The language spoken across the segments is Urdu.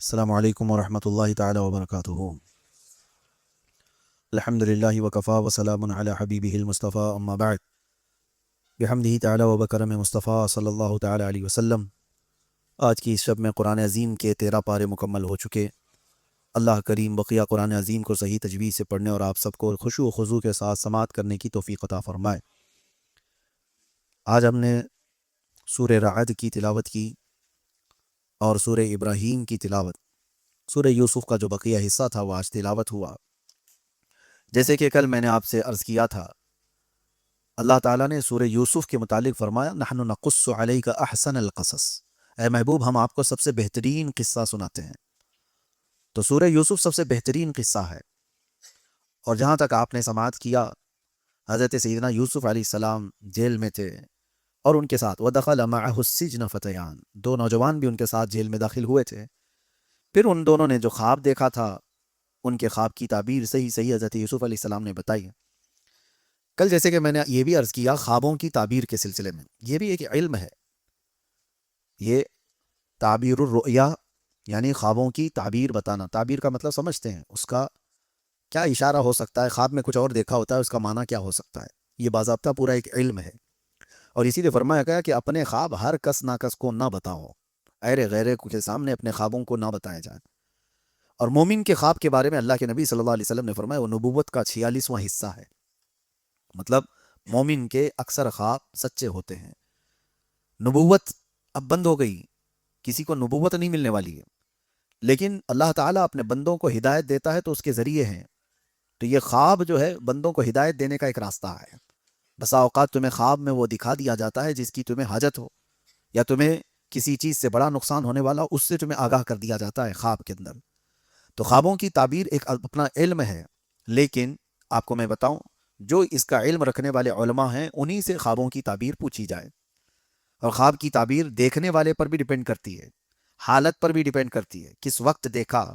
السلام علیکم ورحمۃ اللہ تعالی وبرکاتہ۔ الحمد للہ وکفا وسلام علی حبیبہ المصطفیٰ اما بعد، بحمدہ تعالی وبکرم مصطفیٰ صلی اللہ تعالی علیہ وسلم۔ آج کی اس شب میں قرآن عظیم کے 13 پارے مکمل ہو چکے۔ اللہ کریم بقیہ قرآن عظیم کو صحیح تجوید سے پڑھنے اور آپ سب کو خشوع و خضوع کے ساتھ سماعت کرنے کی توفیق عطا فرمائے۔ آج ہم نے سورہ رعد کی تلاوت کی اور سورہ ابراہیم کی تلاوت، سورہ یوسف کا جو بقیہ حصہ تھا وہ آج تلاوت ہوا۔ جیسے کہ کل میں نے آپ سے عرض کیا تھا، اللہ تعالیٰ نے سورہ یوسف کے متعلق فرمایا نحن نقص علیک احسن القصص، اے محبوب ہم آپ کو سب سے بہترین قصہ سناتے ہیں۔ تو سورہ یوسف سب سے بہترین قصہ ہے، اور جہاں تک آپ نے سماعت کیا، حضرت سیدنا یوسف علیہ السلام جیل میں تھے اور ان کے ساتھ وَدَخَلَ مَعَهُ السِّجْنَ فَتَيَانِ، 2 نوجوان بھی ان کے ساتھ جیل میں داخل ہوئے تھے۔ پھر ان دونوں نے جو خواب دیکھا تھا، ان کے خواب کی تعبیر صحیح حضرت یوسف علیہ السلام نے بتائی۔ کل جیسے کہ میں نے یہ بھی عرض کیا، خوابوں کی تعبیر کے سلسلے میں یہ بھی ایک علم ہے، یہ تعبیر الرؤیا یعنی خوابوں کی تعبیر بتانا۔ تعبیر کا مطلب سمجھتے ہیں، اس کا کیا اشارہ ہو سکتا ہے، خواب میں کچھ اور دیکھا ہوتا ہے، اس کا معنی کیا ہو سکتا ہے، یہ باضابطہ پورا ایک علم ہے۔ اور اسی لیے فرمایا گیا کہ اپنے خواب ہر کس ناکس کو نہ بتاؤ، غیرے کے سامنے اپنے خوابوں کو نہ بتایا جائے۔ اور مومن کے خواب کے بارے میں اللہ کے نبی صلی اللہ علیہ وسلم نے فرمایا وہ نبوت کا 46واں حصہ ہے، مطلب مومن کے اکثر خواب سچے ہوتے ہیں۔ نبوت اب بند ہو گئی، کسی کو نبوت نہیں ملنے والی ہے، لیکن اللہ تعالیٰ اپنے بندوں کو ہدایت دیتا ہے تو اس کے ذریعے ہیں۔ تو یہ خواب جو ہے بندوں کو ہدایت دینے کا ایک راستہ ہے۔ بسا اوقات تمہیں خواب میں وہ دکھا دیا جاتا ہے جس کی تمہیں حاجت ہو، یا تمہیں کسی چیز سے بڑا نقصان ہونے والا ہو، اس سے تمہیں آگاہ کر دیا جاتا ہے خواب کے اندر۔ تو خوابوں کی تعبیر ایک اپنا علم ہے، لیکن آپ کو میں بتاؤں، جو اس کا علم رکھنے والے علماء ہیں انہی سے خوابوں کی تعبیر پوچھی جائے۔ اور خواب کی تعبیر دیکھنے والے پر بھی ڈیپینڈ کرتی ہے، حالت پر بھی ڈیپینڈ کرتی ہے، کس وقت دیکھا،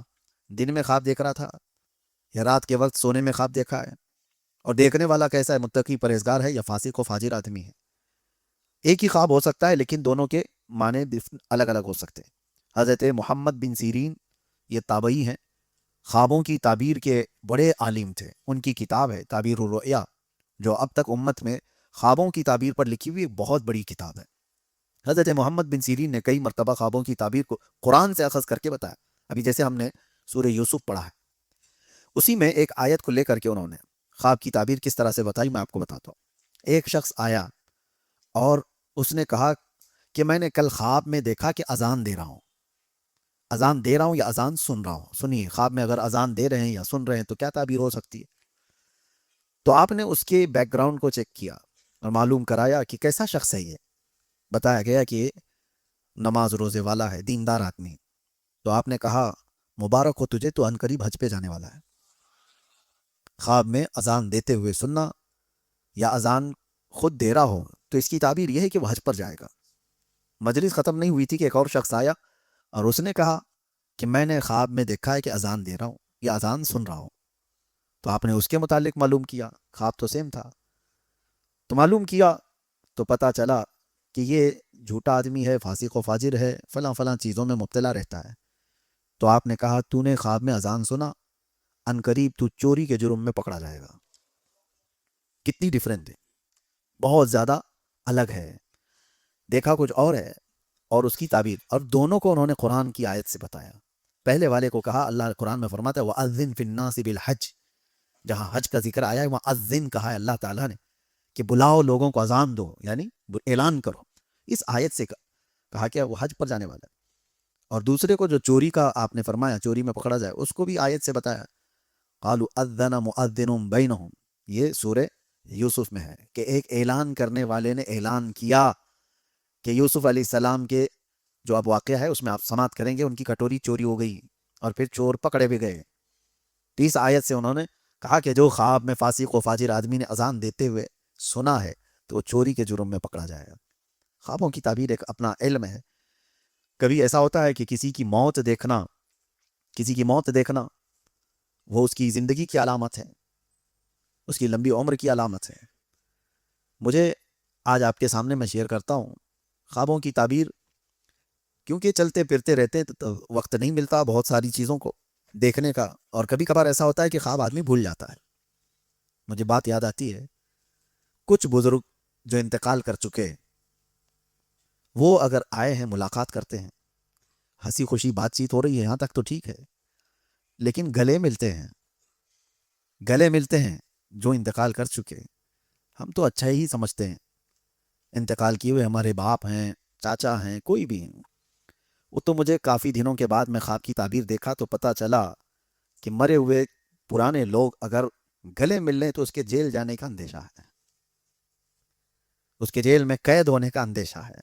دن میں خواب دیکھ رہا تھا یا رات کے وقت سونے میں خواب دیکھا ہے، اور دیکھنے والا کیسا ہے، متقی پرہیزگار ہے یا فاسق و فاجر آدمی ہے۔ ایک ہی خواب ہو سکتا ہے لیکن دونوں کے معنی الگ الگ ہو سکتے ہیں۔ حضرت محمد بن سیرین یہ تابعی ہیں، خوابوں کی تعبیر کے بڑے عالم تھے۔ ان کی کتاب ہے تعبیر الرؤیا، جو اب تک امت میں خوابوں کی تعبیر پر لکھی ہوئی ایک بہت بڑی کتاب ہے۔ حضرت محمد بن سیرین نے کئی مرتبہ خوابوں کی تعبیر کو قرآن سے اخذ کر کے بتایا۔ ابھی جیسے ہم نے سورہ یوسف پڑھا ہے، اسی میں ایک آیت کو لے کر کے انہوں نے خواب کی تعبیر کس طرح سے بتائی، میں آپ کو بتاتا ہوں۔ ایک شخص آیا اور اس نے کہا کہ میں نے کل خواب میں دیکھا کہ اذان دے رہا ہوں، اذان دے رہا ہوں یا اذان سن رہا ہوں۔ سنیے، خواب میں اگر اذان دے رہے ہیں یا سن رہے ہیں تو کیا تعبیر ہو سکتی ہے؟ تو آپ نے اس کے بیک گراؤنڈ کو چیک کیا اور معلوم کرایا کہ کیسا شخص ہے یہ۔ بتایا گیا کہ نماز روزے والا ہے، دیندار آدمی۔ تو آپ نے کہا مبارک ہو تجھے، تو عنقریب حج پہ جانے والا ہے۔ خواب میں اذان دیتے ہوئے سننا یا اذان خود دے رہا ہو تو اس کی تعبیر یہ ہے کہ وہ حج پر جائے گا۔ مجلس ختم نہیں ہوئی تھی کہ ایک اور شخص آیا اور اس نے کہا کہ میں نے خواب میں دیکھا ہے کہ اذان دے رہا ہوں یا اذان سن رہا ہوں۔ تو آپ نے اس کے متعلق معلوم کیا، خواب تو سیم تھا، تو معلوم کیا تو پتہ چلا کہ یہ جھوٹا آدمی ہے، فاسق و فاجر ہے، فلاں فلاں چیزوں میں مبتلا رہتا ہے۔ تو آپ نے کہا تو نے خواب میں اذان سنا، عنقریب تو چوری کے جرم میں پکڑا جائے گا۔ کتنی ڈفرینٹ ہے، بہت زیادہ الگ ہے۔ دیکھا کچھ اور ہے اور اس کی تعبیر، اور دونوں کو انہوں نے قرآن کی آیت سے بتایا۔ پہلے والے کو کہا، اللہ قرآن میں فرماتا ہے وَأَذِّن فِي النَّاسِ بِالْحَجِّ، جہاں حج کا ذکر آیا ہے وہاں اذن کہا ہے اللہ تعالیٰ نے کہ بلاؤ لوگوں کو، اذان دو یعنی اعلان کرو۔ اس آیت سے کہا کہ وہ حج پر جانے والا ہے۔ اور دوسرے کو جو چوری کا آپ نے فرمایا چوری میں پکڑا جائے، اس کو بھی آیت سے بتایا، قالوا اذن مؤذن بینہم، یہ سورہ یوسف میں ہے کہ ایک اعلان کرنے والے نے اعلان کیا کہ یوسف علیہ السلام کے جو اب واقعہ ہے اس میں آپ سماعت کریں گے، ان کی کٹوری چوری ہو گئی اور پھر چور پکڑے بھی گئے۔ 30 آیت سے انہوں نے کہا کہ جو خواب میں فاسق و فاجر آدمی نے اذان دیتے ہوئے سنا ہے تو وہ چوری کے جرم میں پکڑا جائے گا۔ خوابوں کی تعبیر ایک اپنا علم ہے۔ کبھی ایسا ہوتا ہے کہ کسی کی موت دیکھنا وہ اس کی زندگی کی علامت ہے، اس کی لمبی عمر کی علامت ہے۔ مجھے آج آپ کے سامنے میں شیئر کرتا ہوں خوابوں کی تعبیر کیونکہ چلتے پھرتے رہتے ہیں تو وقت نہیں ملتا بہت ساری چیزوں کو دیکھنے کا، اور کبھی کبھار ایسا ہوتا ہے کہ خواب آدمی بھول جاتا ہے۔ مجھے بات یاد آتی ہے، کچھ بزرگ جو انتقال کر چکے ہیں، وہ اگر آئے ہیں ملاقات کرتے ہیں، ہنسی خوشی بات چیت ہو رہی ہے، یہاں تک تو ٹھیک ہے، لیکن گلے ملتے ہیں جو انتقال کر چکے ہیں، ہم تو اچھا ہی سمجھتے ہیں، انتقال کیے ہوئے ہمارے باپ ہیں، چاچا ہیں، کوئی بھی ہیں۔ وہ تو مجھے کافی دنوں کے بعد میں خواب کی تعبیر دیکھا تو پتا چلا کہ مرے ہوئے پرانے لوگ اگر گلے مل لیں تو اس کے جیل جانے کا اندیشہ ہے، اس کے جیل میں قید ہونے کا اندیشہ ہے۔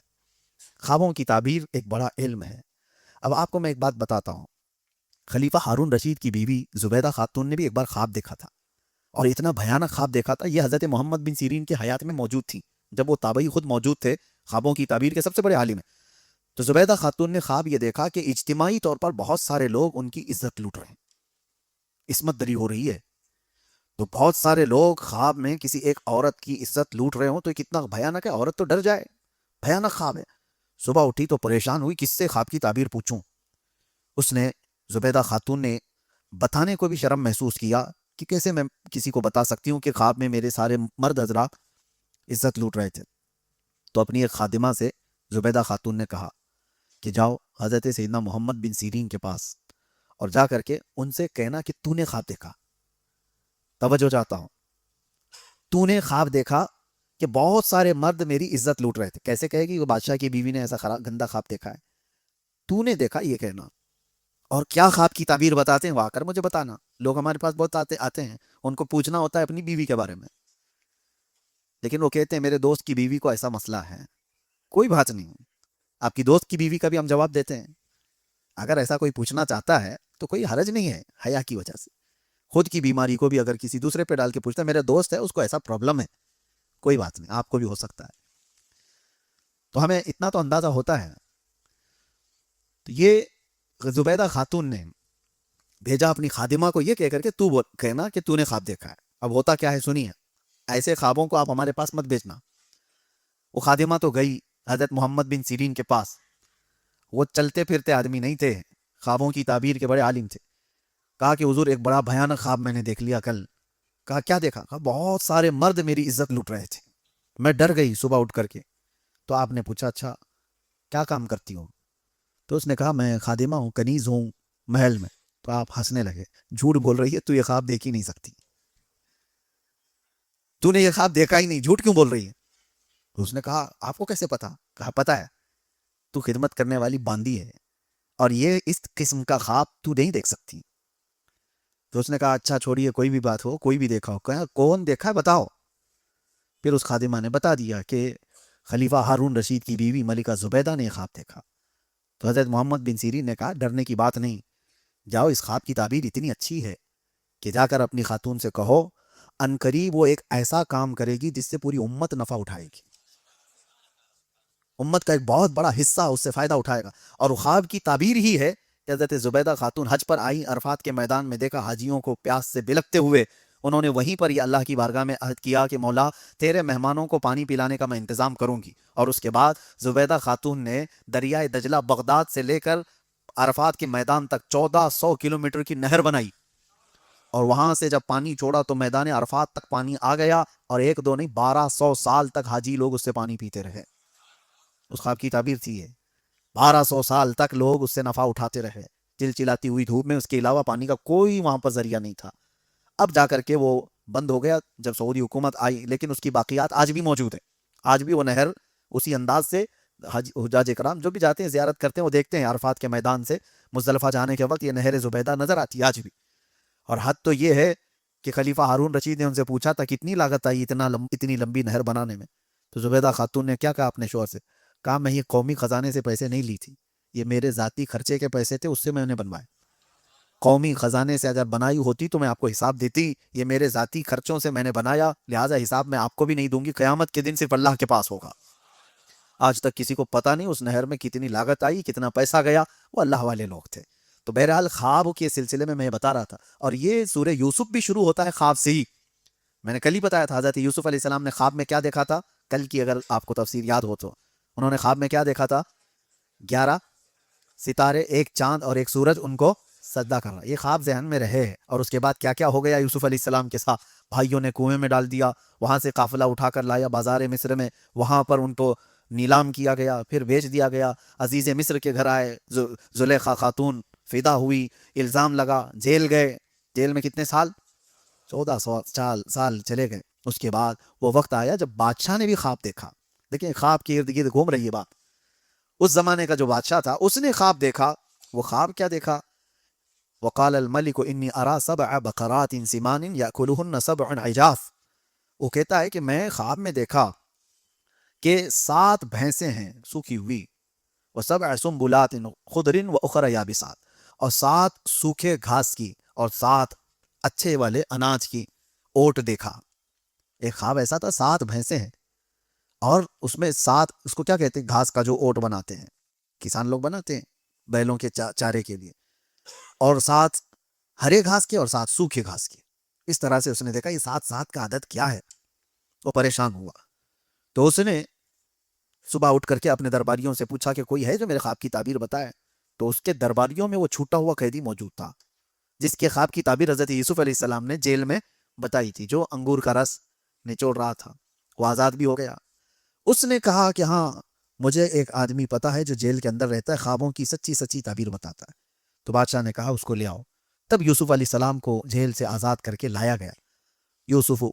خوابوں کی تعبیر ایک بڑا علم ہے۔ اب آپ کو میں ایک بات بتاتا ہوں، خلیفہ ہارون رشید کی بیوی زبیدہ خاتون نے بھی ایک بار خواب دیکھا تھا، اور اتنا بھیانک خواب دیکھا تھا، یہ حضرت محمد بن سیرین کے حیات میں موجود تھی، جب وہ تابعی خود موجود تھے، خوابوں کی تعبیر کے سب سے بڑے عالم ہیں۔ تو زبیدہ خاتون نے خواب یہ دیکھا کہ اجتماعی طور پر بہت سارے لوگ ان کی عزت لوٹ رہے ہیں، عصمت دری ہو رہی ہے۔ تو بہت سارے لوگ خواب میں کسی ایک عورت کی عزت لوٹ رہے ہوں تو کتنا بھیانک ہے، عورت تو ڈر جائے، بھیانک خواب ہے۔ صبح اٹھی تو پریشان ہوئی، کس سے خواب کی تعبیر پوچھوں؟ اس نے زبیدہ خاتون نے بتانے کو بھی شرم محسوس کیا کہ کیسے میں کسی کو بتا سکتی ہوں کہ خواب میں میرے سارے مرد حضرات عزت لوٹ رہے تھے۔ تو اپنی ایک خادمہ سے زبیدہ خاتون نے کہا کہ جاؤ حضرت سیدنا محمد بن سیرین کے پاس اور جا کر کے ان سے کہنا کہ تو نے خواب دیکھا، توجہ چاہتا ہوں، تو نے خواب دیکھا کہ بہت سارے مرد میری عزت لوٹ رہے تھے۔ کیسے کہے گی وہ بادشاہ کی بیوی نے ایسا گندا خواب دیکھا ہے؟ تو نے دیکھا یہ کہنا، اور کیا خواب کی تعبیر بتاتے ہیں وہ آ کر مجھے بتانا۔ لوگ ہمارے پاس بہت آتے ہیں، ان کو پوچھنا ہوتا ہے اپنی بیوی کے بارے میں، لیکن وہ کہتے ہیں میرے دوست کی بیوی کو ایسا مسئلہ ہے۔ کوئی بات نہیں، آپ کی دوست کی بیوی کا بھی ہم جواب دیتے ہیں۔ اگر ایسا کوئی پوچھنا چاہتا ہے تو کوئی حرج نہیں ہے، حیا کی وجہ سے۔ خود کی بیماری کو بھی اگر کسی دوسرے پہ ڈال کے پوچھتا ہے، میرے دوست ہے اس کو ایسا پرابلم ہے، کوئی بات نہیں، آپ کو بھی ہو سکتا ہے۔ تو ہمیں اتنا تو اندازہ ہوتا ہے۔ تو یہ زبیدہ خاتون نے بھیجا اپنی خادمہ کو یہ کہہ کر کے تو کہنا کہ تو نے خواب دیکھا ہے۔ اب ہوتا کیا ہے سنیے، ایسے خوابوں کو آپ ہمارے پاس مت بھیجنا۔ وہ خادمہ تو گئی حضرت محمد بن سیرین کے پاس، وہ چلتے پھرتے آدمی نہیں تھے، خوابوں کی تعبیر کے بڑے عالم تھے۔ کہا کہ حضور ایک بڑا بھیانک خواب میں نے دیکھ لیا کل۔ کہا کیا دیکھا؟ کہا بہت سارے مرد میری عزت لوٹ رہے تھے، میں ڈر گئی صبح اٹھ کر کے۔ تو آپ نے پوچھا اچھا کیا کام کرتی ہوں؟ تو اس نے کہا میں خادمہ ہوں، کنیز ہوں محل میں۔ تو آپ ہنسنے لگے، جھوٹ بول رہی ہے، تو یہ خواب دیکھ ہی نہیں سکتی، تو نے یہ خواب دیکھا ہی نہیں، جھوٹ کیوں بول رہی ہے؟ تو اس نے کہا آپ کو کیسے پتا؟ کہا پتا ہے، تو خدمت کرنے والی باندی ہے، اور یہ اس قسم کا خواب تو نہیں دیکھ سکتی۔ تو اس نے کہا اچھا چھوڑیے، کوئی بھی بات ہو، کوئی بھی دیکھا ہو۔ کہا کون دیکھا ہے بتاؤ۔ پھر اس خادمہ نے بتا دیا کہ خلیفہ ہارون رشید کی بیوی ملکہ زبیدہ نے خواب دیکھا۔ تو حضرت محمد بن سیرین نے کہا ڈرنے کی بات نہیں، جاؤ، اس خواب کی تعبیر اتنی اچھی ہے کہ جا کر اپنی خاتون سے کہو ان قریب وہ ایک ایسا کام کرے گی جس سے پوری امت نفع اٹھائے گی، امت کا ایک بہت بڑا حصہ اس سے فائدہ اٹھائے گا۔ اور خواب کی تعبیر ہی ہے کہ حضرت زبیدہ خاتون حج پر آئی، عرفات کے میدان میں دیکھا حاجیوں کو پیاس سے بلکتے ہوئے، انہوں نے وہیں پر یہ اللہ کی بارگاہ میں عہد کیا کہ مولا تیرے مہمانوں کو پانی پلانے کا میں انتظام کروں گی۔ اور اس کے بعد زبیدہ خاتون نے دریائے دجلہ بغداد سے لے کر عرفات کے میدان تک 1400 کلومیٹر کی نہر بنائی، اور وہاں سے جب پانی چھوڑا تو میدان عرفات تک پانی آ گیا، اور ایک دو نہیں 1200 سال تک حاجی لوگ اس سے پانی پیتے رہے۔ اس خواب کی تعبیر تھی یہ، 1200 سال تک لوگ اس سے نفع اٹھاتے رہے چلچلاتی ہوئی دھوپ میں، اس کے علاوہ پانی کا کوئی وہاں پر ذریعہ نہیں تھا۔ اب جا کر کے وہ بند ہو گیا جب سعودی حکومت آئی، لیکن اس کی باقیات آج بھی موجود ہیں، آج بھی وہ نہر اسی انداز سے حجاج کرام جو بھی جاتے ہیں زیارت کرتے ہیں وہ دیکھتے ہیں عرفات کے میدان سے مزدلفہ جانے کے وقت یہ نہر زبیدہ نظر آتی ہے آج بھی۔ اور حد تو یہ ہے کہ خلیفہ ہارون رشید نے ان سے پوچھا تھا کتنی لاگت آئی اتنی لمبی نہر بنانے میں؟ تو زبیدہ خاتون نے کیا کہا اپنے شوہر سے؟ کہا میں یہ قومی خزانے سے پیسے نہیں لی تھی، یہ میرے ذاتی خرچے کے پیسے تھے، اس سے میں نے بنوائے۔ قومی خزانے سے اگر بنائی ہوتی تو میں آپ کو حساب دیتی، یہ میرے ذاتی خرچوں سے میں نے بنایا، لہٰذا حساب میں آپ کو بھی نہیں دوں گی، قیامت کے دن صرف اللہ کے پاس ہوگا۔ آج تک کسی کو پتہ نہیں اس نہر میں کتنی لاگت آئی، کتنا پیسہ گیا، وہ اللہ والے لوگ تھے۔ تو بہرحال خواب کے سلسلے میں یہ بتا رہا تھا، اور یہ سورہ یوسف بھی شروع ہوتا ہے خواب سے ہی۔ میں نے کل ہی بتایا تھا حضرت یوسف علیہ السلام نے خواب میں کیا دیکھا تھا، کل کی اگر آپ کو تفسیر یاد ہو تو انہوں نے خواب میں کیا دیکھا تھا؟ 11 ستارے، ایک چاند اور ایک سورج ان کو سجدہ کر رہا. یہ خواب ذہن میں رہے. اور اس کے بعد کیا کیا ہو گیا یوسف علیہ السلام کے ساتھ. بھائیوں نے کنویں میں ڈال دیا، وہاں سے قافلہ اٹھا کر لایا بازار مصر میں، وہاں پر ان کو نیلام کیا گیا، پھر بیچ دیا گیا. عزیز مصر کے گھر آئے، زلیخا خاتون فدا ہوئی، الزام لگا، جیل گئے. جیل میں کتنے سال؟ 14 سال چلے گئے. اس کے بعد وہ وقت آیا جب بادشاہ نے بھی خواب دیکھا. دیکھیں خواب کے ارد گرد گھوم رہی ہے بات. اس زمانے کا جو بادشاہ تھا اس نے خواب دیکھا. وہ خواب کیا دیکھا؟ وقال الملك انی ارا 7 بقرات سمان یاکلهن 7 عجاف. وہ کہتا ہے کہ میں خواب میں دیکھا کہ 7 بھینسیں ہیں سوکھی ہوئی، و7 سنبلات خضر واخر یابسات، اور 7 سوکھے گھاس کی اور 7 اچھے والے اناج کی اوٹ دیکھا. ایک خواب ایسا تھا 7 بھینسیں ہیں اور اس میں 7، اس کو کیا کہتے ہیں، گھاس کا جو اوٹ بناتے ہیں کسان لوگ بناتے ہیں بیلوں کے چارے کے لیے، اور 7 ہرے گھاس کے اور 7 سوکھے گھاس کے. اس طرح سے اس نے دیکھا یہ 7 کا عدد کیا ہے. وہ پریشان ہوا تو اس نے صبح اٹھ کر کے اپنے درباریوں سے پوچھا کہ کوئی ہے جو میرے خواب کی تعبیر بتائے. تو اس کے درباریوں میں وہ چھوٹا ہوا قیدی موجود تھا جس کے خواب کی تعبیر حضرت یوسف علیہ السلام نے جیل میں بتائی تھی، جو انگور کا رس نچوڑ رہا تھا. وہ آزاد بھی ہو گیا. اس نے کہا کہ ہاں مجھے ایک آدمی پتا ہے جو جیل کے اندر رہتا ہے، خوابوں کی سچی تعبیر بتاتا ہے. تو بادشاہ نے کہا اس کو لے آؤ. تب یوسف علیہ السلام کو جیل سے آزاد کر کے لایا گیا. یوسف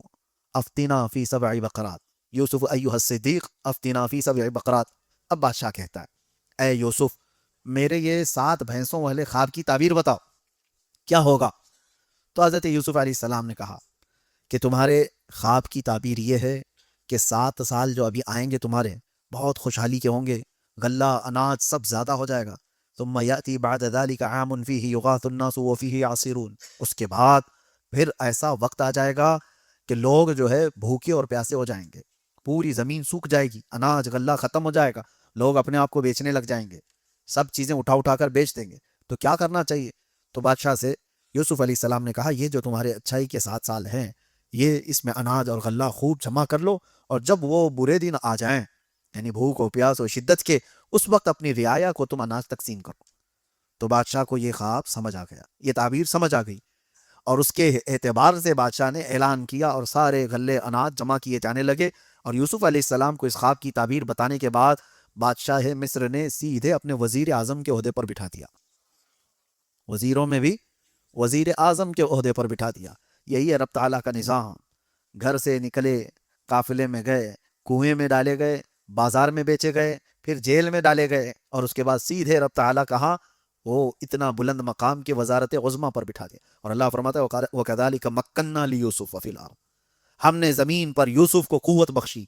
افتنا فی 7 بقرات، یوسف ایھا الصدیق افتنا فی 7 بقرات. اب بادشاہ کہتا ہے اے یوسف میرے یہ 7 بھینسوں والے خواب کی تعبیر بتاؤ کیا ہوگا. تو حضرت یوسف علیہ السلام نے کہا کہ تمہارے خواب کی تعبیر یہ ہے کہ 7 سال جو ابھی آئیں گے تمہارے بہت خوشحالی کے ہوں گے، غلہ اناج سب زیادہ ہو جائے گا. ثم یأتی بعد ذلك عام فیہ یغاث الناس وفیہ یعصرون. اس کے بعد پھر ایسا وقت آ جائے گا کہ لوگ جو ہے بھوکے اور پیاسے ہو جائیں گے، پوری زمین سوکھ جائے گی، اناج غلہ ختم ہو جائے گا، لوگ اپنے آپ کو بیچنے لگ جائیں گے، سب چیزیں اٹھا کر بیچ دیں گے. تو کیا کرنا چاہیے؟ تو بادشاہ سے یوسف علیہ السلام نے کہا یہ جو تمہارے اچھائی کے 7 سال ہیں یہ اس میں اناج اور غلہ خوب جمع کر لو، اور جب وہ برے دن آ جائیں یعنی بھوک و پیاس و شدت کے، اس وقت اپنی رعایا کو تم اناج تقسیم کرو. تو بادشاہ کو یہ خواب سمجھ آ گیا، یہ تعبیر سمجھ آ گئی، اور اس کے اعتبار سے بادشاہ نے اعلان کیا اور سارے غلے اناج جمع کیے جانے لگے. اور یوسف علیہ السلام کو اس خواب کی تعبیر بتانے کے بعد بادشاہ مصر نے سیدھے اپنے وزیر اعظم کے عہدے پر بٹھا دیا. وزیروں میں بھی وزیر اعظم کے عہدے پر بٹھا دیا. یہی ہے رب تعالیٰ کا نظام. گھر سے نکلے، قافلے میں گئے، کنویں میں ڈالے گئے، بازار میں بیچے گئے، پھر جیل میں ڈالے گئے، اور اس کے بعد سیدھے رب تعالیٰ کہاں وہ اتنا بلند مقام کے وزارت عظمیٰ پر بٹھا دیا. اور اللہ فرماتا ہے وَكَذَلِكَ مَكَّنَّا لِيُوسُفَ فِي الْأَرْضِ. ہم نے زمین پر یوسف کو قوت بخشی.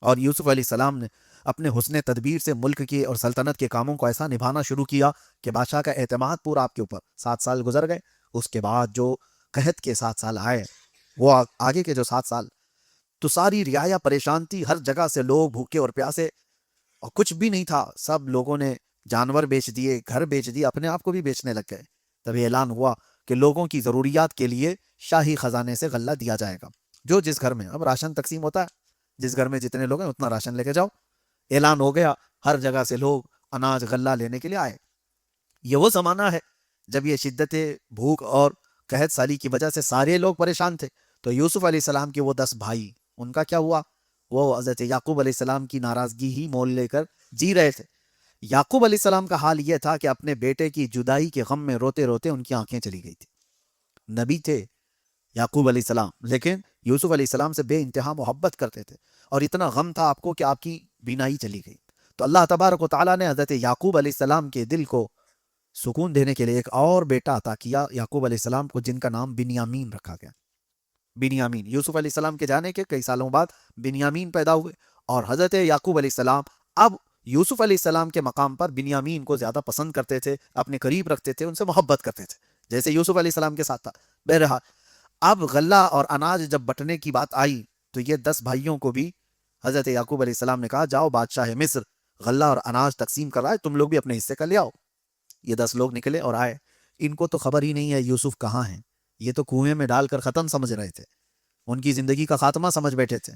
اور یوسف علیہ السلام نے اپنے حسن تدبیر سے ملک کے اور سلطنت کے کاموں کو ایسا نبھانا شروع کیا کہ بادشاہ کا اعتماد پورا آپ کے اوپر. 7 سال گزر گئے. اس کے بعد جو قحط کے 7 سال آئے، وہ آگے کے جو 7 سال، تو ساری رعایا پریشان تھی، ہر جگہ سے لوگ بھوکے اور پیاسے، اور کچھ بھی نہیں تھا. سب لوگوں نے جانور بیچ دیے، گھر بیچ دیے، اپنے آپ کو بھی بیچنے لگ گئے. تبھی اعلان ہوا کہ لوگوں کی ضروریات کے لیے شاہی خزانے سے غلہ دیا جائے گا. جو جس گھر میں اب راشن تقسیم ہوتا ہے، جس گھر میں جتنے لوگ ہیں اتنا راشن لے کے جاؤ. اعلان ہو گیا، ہر جگہ سے لوگ اناج غلہ لینے کے لیے آئے. یہ وہ زمانہ ہے جب یہ شدت بھوک اور قحط سالی کی وجہ سے سارے لوگ پریشان تھے. تو یوسف علیہ السلام کے وہ 10 بھائی، ان کا کیا ہوا؟ وہ حضرت یعقوب علیہ السلام کی ناراضگی ہی مول لے کر جی رہے تھے. یعقوب علیہ السلام کا حال یہ تھا کہ اپنے بیٹے کی جدائی کے غم میں روتے روتے ان کی آنکھیں چلی گئی تھی. نبی تھے یعقوب علیہ السلام، لیکن یوسف علیہ السلام سے بے انتہا محبت کرتے تھے، اور اتنا غم تھا آپ کو کہ آپ کی بینائی چلی گئی. تو اللہ تبارک و تعالیٰ نے حضرت یعقوب علیہ السلام کے دل کو سکون دینے کے لیے ایک اور بیٹا عطا کیا یعقوب علیہ السلام کو، جن کا نام بنیامین رکھا گیا. بنیامین یوسف علیہ السلام کے جانے کے کئی سالوں بعد بنیامین پیدا ہوئے. اور حضرت یعقوب علیہ السلام اب یوسف علیہ السلام کے مقام پر بنیامین کو زیادہ پسند کرتے تھے، اپنے قریب رکھتے تھے، ان سے محبت کرتے تھے جیسے یوسف علیہ السلام کے ساتھ تھا. بہرحال اب غلہ اور اناج جب بٹنے کی بات آئی تو یہ 10 بھائیوں کو بھی حضرت یعقوب علیہ السلام نے کہا جاؤ بادشاہ مصر غلہ اور اناج تقسیم کر رہا ہے، تم لوگ بھی اپنے حصے کا لے آؤ. یہ 10 لوگ نکلے اور آئے. ان کو تو خبر ہی نہیں ہے یوسف کہاں ہیں. یہ تو کنویں میں ڈال کر ختم سمجھ رہے تھے، ان کی زندگی کا خاتمہ سمجھ بیٹھے تھے.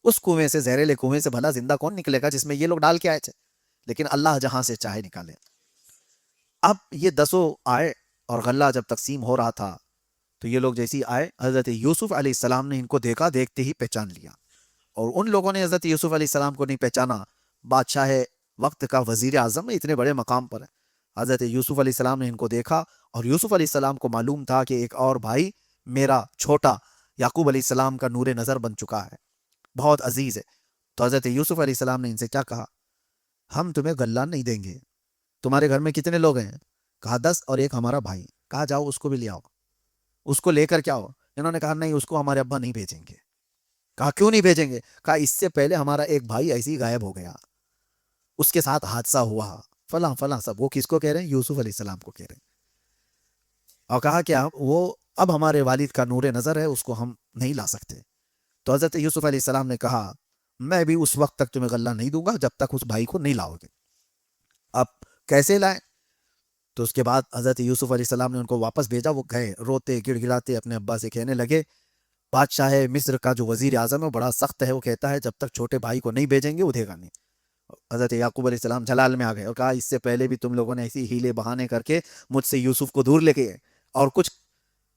اس کنویں سے، زہریلے کنویں سے بھلا زندہ کون نکلے گا جس میں یہ لوگ ڈال کے آئے تھے. لیکن اللہ جہاں سے چاہے نکالے. اب یہ 10 آئے اور غلہ جب تقسیم ہو رہا تھا تو یہ لوگ جیسے آئے حضرت یوسف علیہ السلام نے ان کو دیکھا، دیکھتے ہی پہچان لیا، اور ان لوگوں نے حضرت یوسف علیہ السلام کو نہیں پہچانا۔ بادشاہ وقت کا وزیر اعظم اتنے بڑے مقام پر ہے، حضرت یوسف علیہ السلام نے ان کو دیکھا، اور یوسف علیہ السلام کو معلوم تھا کہ ایک اور بھائی میرا چھوٹا یعقوب علیہ السلام کا نور نظر بن چکا ہے، بہت عزیز ہے۔ تو حضرت یوسف علیہ السلام نے ان سے کیا کہا؟ ہم تمہیں غلہ نہیں دیں گے، تمہارے گھر میں کتنے لوگ ہیں؟ کہا 10 اور ایک ہمارا بھائی۔ کہا جاؤ اس کو بھی لے آؤ، اس کو لے کر کیا ہو؟ انہوں نے کہا نہیں، اس کو ہمارے ابا نہیں بھیجیں گے۔ کہا کیوں نہیں بھیجیں گے؟ کہا اس سے پہلے ہمارا ایک بھائی ایسے ہی غائب ہو گیا، اس کے ساتھ حادثہ ہوا فلاں فلاں سب۔ وہ کس کو کہہ رہے ہیں؟ یوسف علیہ السلام کو کہہ رہے ہیں۔ اور کہا کہ وہ اب ہمارے والد کا نور نظر ہے، اس کو ہم نہیں لا سکتے۔ تو حضرت یوسف علیہ السلام نے کہا میں بھی اس وقت تک تمہیں غلہ نہیں دوں گا جب تک اس بھائی کو نہیں لاؤ گے۔ اب کیسے لائیں؟ تو اس کے بعد حضرت یوسف علیہ السلام نے ان کو واپس بھیجا۔ وہ گئے روتے گڑ گڑاتے اپنے ابا سے کہنے لگے بادشاہ مصر کا جو وزیر اعظم ہے وہ بڑا سخت ہے، وہ کہتا ہے جب تک چھوٹے بھائی کو نہیں بھیجیں گے وہ دے گا نہیں۔ حضرت یعقوب علیہ السلام جلال میں آ گئے اور کہا اس سے پہلے بھی تم لوگوں نے ایسی ہیلے بہانے کر کے مجھ سے یوسف کو دور لے گئے، اور کچھ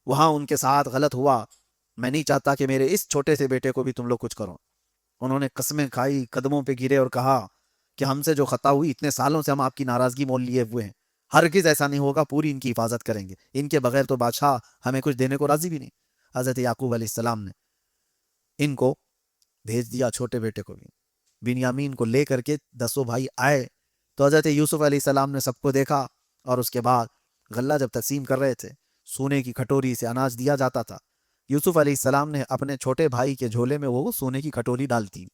وہاں ان کے ساتھ غلط ہوا، میں نہیں چاہتا کہ میرے اس چھوٹے سے بیٹے کو بھی تم لوگ کچھ کرو۔ انہوں نے قسمیں کھائی، قدموں پہ گرے اور کہا کہ ہم سے جو خطا ہوئی، اتنے سالوں سے ہم آپ کی ناراضگی مول لیے ہوئے ہیں، ہرگز ایسا نہیں ہوگا، پوری ان کی حفاظت کریں گے، ان کے بغیر تو بادشاہ ہمیں کچھ دینے کو راضی بھی نہیں۔ حضرت یعقوب علیہ السلام نے ان کو بھیج دیا، چھوٹے بیٹے کو بھی، بنیامین کو لے کر کے 10 بھائی آئے۔ تو حضرت یوسف علیہ السلام نے سب کو دیکھا، اور اس کے بعد غلہ جب تقسیم کر رہے تھے سونے کی کھٹوری سے اناج دیا جاتا تھا، یوسف علیہ السلام نے اپنے چھوٹے بھائی کے جھولے میں وہ سونے کی کھٹوری ڈالتی،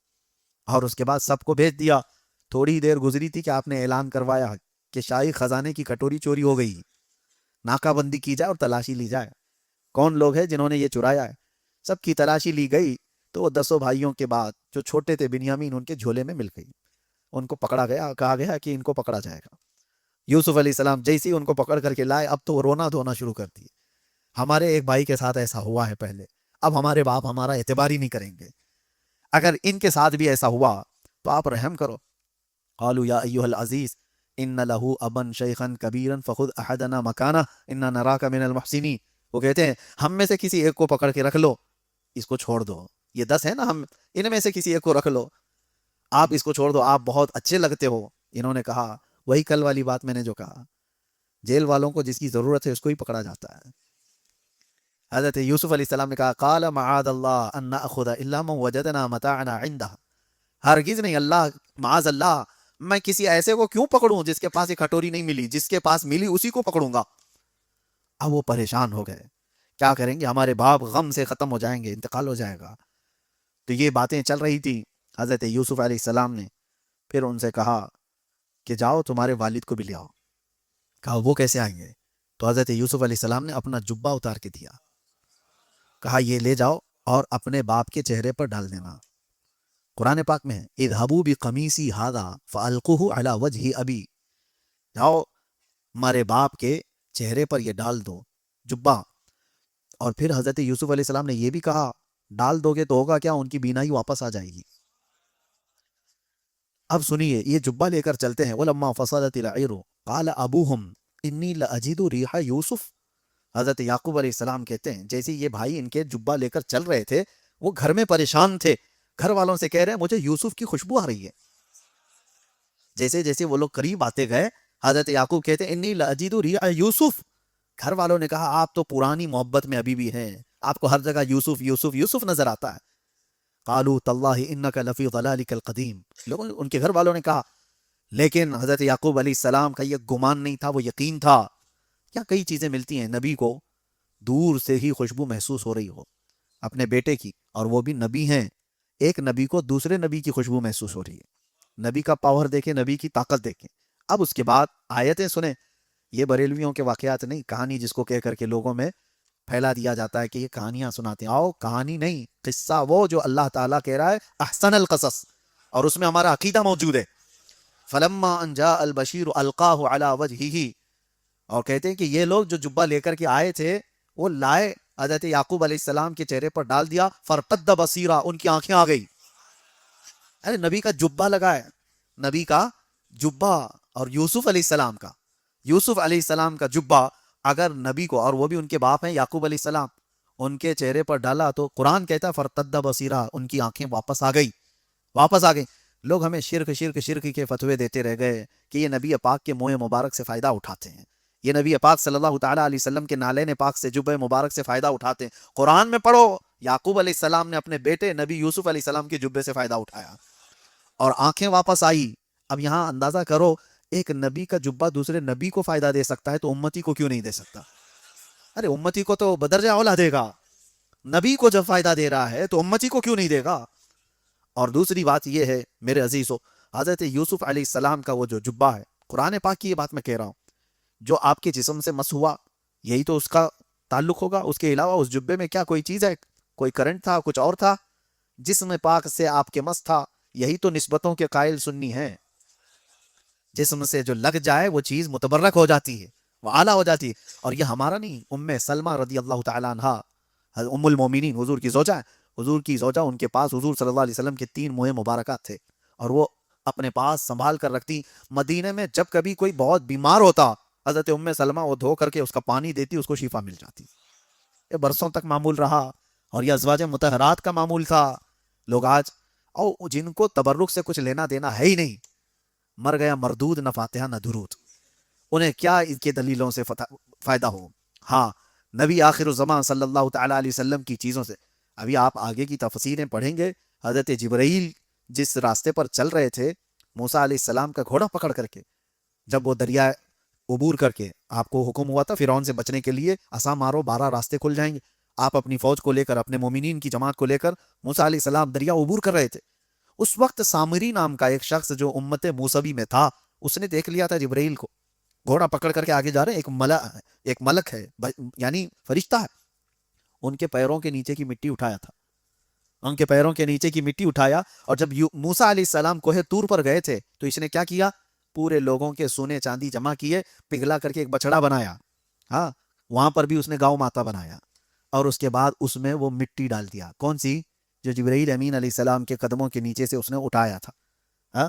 اور اس کے بعد سب کو بھیج دیا۔ تھوڑی دیر گزری تھی کہ آپ نے اعلان کروایا کہ شاہی خزانے کی کھٹوری چوری ہو گئی، ناکہ بندی کی جائے اور تلاشی لی جائے، کون لوگ ہیں جنہوں نے یہ چرایا ہے۔ سب کی تلاشی لی گئی تو وہ 10 بھائیوں کے بعد جو چھوٹے تھے بنیامین، ان کے جھولے میں مل گئی، ان کو پکڑا گیا، کہا گیا کہ ان کو پکڑا جائے گا۔ یوسف علیہ السلام جیسے ہی ان کو پکڑ کر کے لائے، اب تو وہ رونا دھونا شروع کر دیے، ہمارے ایک بھائی کے ساتھ ایسا ہوا ہے پہلے، اب ہمارے باپ ہمارا اعتبار ہی نہیں کریں گے، اگر ان کے ساتھ بھی ایسا ہوا تو آپ رحم کرو۔ قالوا یا ایھا العزیز ان له ابا شیخا کبیرا فخذ احدنا مکانہ انا نراک من المحسنین۔ وہ کہتے ہیں ہم میں سے کسی ایک کو پکڑ کے رکھ لو، اس کو چھوڑ دو، یہ 10 ہے نا، ہم ان میں سے کسی ایک کو رکھ لو، آپ اس کو چھوڑ دو، آپ بہت اچھے لگتے ہو۔ انہوں نے کہا وہی کل والی بات میں نے جو کہا، جیل والوں کو جس کی ضرورت ہے اس کو ہی پکڑا جاتا ہے۔ حضرت یوسف علیہ السلام نے کہا قال معاذ اللہ ان ناخذ الا من وجدنا متاعنا عنده، ہرگز نہیں، اللہ معاذ اللہ، میں کسی ایسے کو کیوں پکڑوں جس کے پاس یہ کھٹوری نہیں ملی، جس کے پاس ملی اسی کو پکڑوں گا۔ اب وہ پریشان ہو گئے، کیا کریں گے، ہمارے باپ غم سے ختم ہو جائیں گے، انتقال ہو جائے گا۔ تو یہ باتیں چل رہی تھی۔ حضرت یوسف علیہ السلام نے پھر ان سے کہا کہ جاؤ تمہارے والد کو بھی لے آؤ۔ کہا وہ کیسے آئیں گے؟ تو حضرت یوسف علیہ السلام نے اپنا جبہ اتار کے دیا، کہا یہ لے جاؤ اور اپنے باپ کے چہرے پر ڈال دینا۔ قرآن پاک میں ہے اذهبوا بقمیصی ھذا فالقوه علی وجہ ابی، جاؤ ہمارے باپ کے چہرے پر یہ ڈال دو جبہ۔ اور پھر حضرت یوسف علیہ السلام نے یہ بھی کہا ڈال دو گے تو ہوگا کیا، ان کی بینائی واپس آ جائے گی۔ اب سنیے، یہ جبہ لے کر چلتے ہیں۔ ولما فصلت العیر قال ابوہم انی لاجد ریح یوسف، حضرت یعقوب علیہ السلام کہتے ہیں جیسے یہ بھائی ان کے جبہ لے کر چل رہے تھے، وہ گھر میں پریشان تھے، گھر والوں سے کہہ رہے ہیں مجھے یوسف کی خوشبو آ رہی ہے۔ جیسے جیسے وہ لوگ قریب آتے گئے، حضرت یعقوب کہتے ہیں انی لاجد ریح یوسف، گھر والوں نے کہا آپ تو پرانی محبت میں ابھی بھی ہیں، آپ کو ہر جگہ یوسف یوسف یوسف نظر آتا ہے۔ قالوا تاللہ انک لفی ضلالک القدیم، لوگوں ان کے گھر والوں نے کہا، لیکن حضرت یعقوب علیہ السلام کا یہ گمان نہیں تھا، وہ یقین تھا۔ کیا کئی چیزیں ملتی ہیں نبی کو دور سے ہی خوشبو محسوس ہو رہی ہو اپنے بیٹے کی، اور وہ بھی نبی ہیں، ایک نبی کو دوسرے نبی کی خوشبو محسوس ہو رہی ہے، نبی کا پاور دیکھیں، نبی کی طاقت دیکھیں۔ اب اس کے بعد آیتیں سنیں، یہ بریلویوں کے واقعات نہیں، کہانی جس کو کہہ کر کے لوگوں میں پھیلا دیا جاتا ہے کہ یہ کہانیاں سناتے ہیں۔ آؤ کہانی نہیں، قصہ وہ جو اللہ تعالیٰ کہہ رہا ہے احسن القصص، اور اس میں ہمارا عقیدہ موجود ہے۔ فلما ان جاء البشیر القاہ علی وجہہ، اور کہتے ہیں کہ یہ لوگ جو جبہ لے کر کے آئے تھے وہ لائے، حضرت یعقوب علیہ السلام کے چہرے پر ڈال دیا، فرتد بصیرا، ان کی آنکھیں آ گئی۔ ارے نبی کا جبہ لگا ہے، نبی کا جبہ، اور یوسف علیہ السلام کا، یوسف علیہ السلام کا جبہ اگر نبی کو، اور وہ بھی ان کے باپ ہیں یعقوب علیہ السلام، ان کے چہرے پر ڈالا تو قرآن کہتا ہے فرتد بصیرہ، ان کی آنکھیں واپس آ گئی. لوگ ہمیں شرک شرک شرک کے فتوے دیتے رہ گئے کہ یہ نبی پاک کے منہ مبارک سے فائدہ اٹھاتے ہیں، یہ نبی پاک صلی اللہ تعالیٰ علیہ وسلم کے نالین پاک سے جبہ مبارک سے فائدہ اٹھاتے ہیں. قرآن میں پڑھو یعقوب علیہ السلام نے اپنے بیٹے نبی یوسف علیہ السلام کے جبے سے فائدہ اٹھایا اور آنکھیں واپس آئی. اب یہاں اندازہ کرو ایک نبی کا جبہ دوسرے نبی کو فائدہ دے سکتا ہے تو امتی کو کیوں نہیں دے سکتا؟ ارے امتی کو تو بدرجہ اولا دے گا، نبی کو جب فائدہ دے رہا ہے تو امتی کو کیوں نہیں دے گا؟ اور دوسری بات یہ ہے میرے عزیزو، حضرت یوسف علیہ السلام کا وہ جو جبہ ہے، قرآن پاک کی یہ بات میں کہہ رہا ہوں، جو آپ کے جسم سے مس ہوا یہی تو اس کا تعلق ہوگا. اس کے علاوہ اس جبے میں کیا کوئی چیز ہے؟ کوئی کرنٹ تھا؟ کچھ اور تھا؟ جسم پاک سے آپ کے مس تھا. یہی تو نسبتوں کے قائل سنی ہے. جسم سے جو لگ جائے وہ چیز متبرک ہو جاتی ہے، وہ اعلیٰ ہو جاتی ہے. اور یہ ہمارا نہیں، ام سلمہ رضی اللہ تعالیٰ عنہ ام المومنین حضور کی زوجہ ہے، حضور کی زوجہ، ان کے پاس حضور صلی اللہ علیہ وسلم کے 3 منہ مبارکات تھے اور وہ اپنے پاس سنبھال کر رکھتی. مدینے میں جب کبھی کوئی بہت بیمار ہوتا حضرت ام سلمہ وہ دھو کر کے اس کا پانی دیتی، اس کو شفا مل جاتی. یہ برسوں تک معمول رہا اور یہ ازواج مطہرات کا معمول تھا. لوگ آج اور جن کو تبرک سے کچھ لینا دینا ہے ہی نہیں، مر گیا مردود، نہ فاتحہ نہ درود، انہیں کیا ان کے دلیلوں سے فائدہ ہو؟ ہاں نبی آخر الزمان صلی اللہ تعالیٰ علیہ وسلم کی چیزوں سے. ابھی آپ آگے کی تفسیریں پڑھیں گے، حضرت جبرائیل جس راستے پر چل رہے تھے موسیٰ علیہ السلام کا گھوڑا پکڑ کر کے، جب وہ دریا عبور کر کے، آپ کو حکم ہوا تھا فرعون سے بچنے کے لیے عصا مارو 12 راستے کھل جائیں گے، آپ اپنی فوج کو لے کر، اپنے مومنین کی جماعت کو لے کر موسیٰ علیہ السلام دریا عبور کر رہے تھے. اس وقت سامری نام کا ایک شخص جو امت موسوی میں تھا، اس نے دیکھ لیا تھا جبرائیل کو گھوڑا پکڑ کر کے آگے جا رہے. ایک ملک ہے، یعنی فرشتہ ہے. ان کے پیروں کے نیچے کی مٹی اٹھایا تھا، ان کے پیروں کے نیچے کی مٹی اٹھایا. اور جب موسیٰ علیہ السلام کوہ طور پر گئے تھے تو اس نے کیا کیا؟ پورے لوگوں کے سونے چاندی جمع کیے، پگھلا کر کے ایک بچڑا بنایا. ہاں وہاں پر بھی اس نے گاؤں ماتا بنایا اور اس کے بعد اس میں وہ مٹی ڈال دیا. کون سی؟ جو جبرائیل امین علیہ السلام کے قدموں کے نیچے سے اس نے اٹھایا تھا. ہاں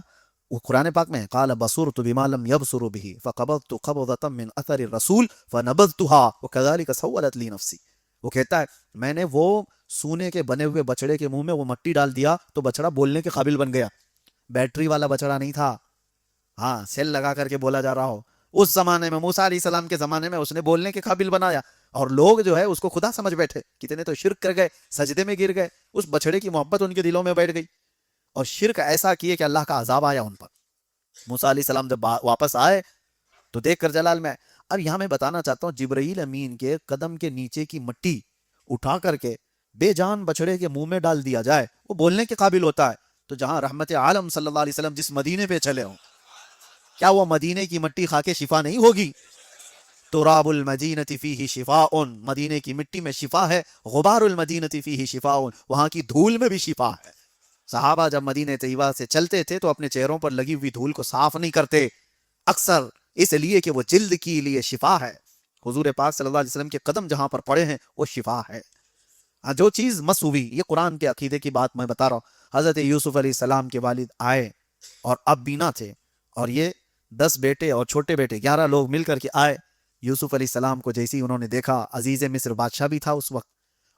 وہ قرآن پاک میں قال بصرت بما لم يبصروا به فقبضت قبضة من اثر الرسول فنبذتها وكذلك سولت لي نفسي. وہ کہتا ہے میں نے وہ سونے کے بنے ہوئے بچڑے کے منہ میں وہ مٹی ڈال دیا تو بچڑا بولنے کے قابل بن گیا. بیٹری والا بچڑا نہیں تھا، ہاں سیل لگا کر کے بولا جا رہا ہو. اس زمانے میں موسیٰ علیہ السلام کے زمانے میں اس نے بولنے کے قابل بنایا اور لوگ جو ہے اس کو خدا سمجھ بیٹھے. کتنے تو شرک کر گئے، سجدے میں گر گئے، اس بچڑے کی محبت ان کے دلوں میں بیٹھ گئی اور شرک ایسا کیے کہ اللہ کا عذاب آیا ان پر. موسیٰ علیہ السلام جب واپس آئے تو دیکھ کر جلال میں. اب یہاں میں بتانا چاہتا ہوں جبرائیل امین کے قدم کے نیچے کی مٹی اٹھا کر کے بے جان بچڑے کے منہ میں ڈال دیا جائے، وہ بولنے کے قابل ہوتا ہے. تو جہاں رحمت عالم صلی اللہ علیہ وسلم جس مدینے پہ چلے ہوں، کیا وہ مدینے کی مٹی کھا کے شفا نہیں ہوگی؟ تراب المدینۃ فیہ شفاء، مدینے کی مٹی میں شفا ہے. غبار المدینۃ فیہ شفاء، وہاں کی دھول میں بھی شفا ہے. صحابہ جب مدینہ طیبہ سے چلتے تھے تو اپنے چہروں پر لگی ہوئی دھول کو صاف نہیں کرتے، اکثر اس لیے کہ وہ جلد کے لیے شفا ہے. حضور پاک صلی اللہ علیہ وسلم کے قدم جہاں پر پڑے ہیں وہ شفا ہے. جو چیز مس ہوئی، یہ قرآن کے عقیدے کی بات میں بتا رہا ہوں. حضرت یوسف علیہ السلام کے والد آئے اور اب بینا تھے اور یہ 10 بیٹے اور چھوٹے بیٹے 11 لوگ مل کر کے آئے. یوسف علیہ السلام کو جیسی انہوں نے دیکھا، عزیز مصر بادشاہ بھی تھا اس وقت،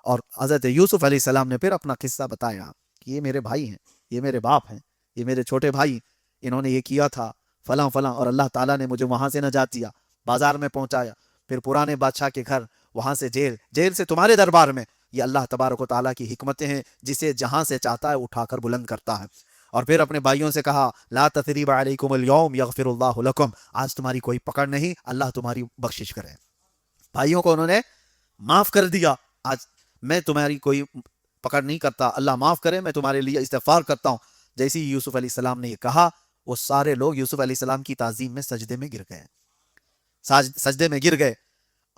اور حضرت یوسف علیہ السلام نے پھر اپنا قصہ بتایا کہ یہ میرے بھائی ہیں، یہ میرے باپ ہیں، یہ میرے چھوٹے بھائی، انہوں نے یہ کیا تھا فلاں فلاں، اور اللہ تعالیٰ نے مجھے وہاں سے نجات دیا، بازار میں پہنچایا، پھر پرانے بادشاہ کے گھر، وہاں سے جیل، جیل سے تمہارے دربار میں. یہ اللہ تبارک و تعالیٰ کی حکمتیں ہیں، جسے جہاں سے چاہتا ہے اٹھا کر بلند کرتا ہے. اور پھر اپنے بھائیوں سے کہا لا تثریب علیکم اليوم یغفر اللہ لکم، آج تمہاری کوئی پکڑ نہیں، اللہ تمہاری بخشش کرے. بھائیوں کو انہوں نے معاف کر دیا، آج میں تمہاری کوئی پکڑ نہیں کرتا، اللہ معاف کرے، میں تمہارے لیے استغفار کرتا ہوں. جیسے ہی یوسف علیہ السلام نے یہ کہا، وہ سارے لوگ یوسف علیہ السلام کی تعظیم میں سجدے میں گر گئے، سجدے میں گر گئے.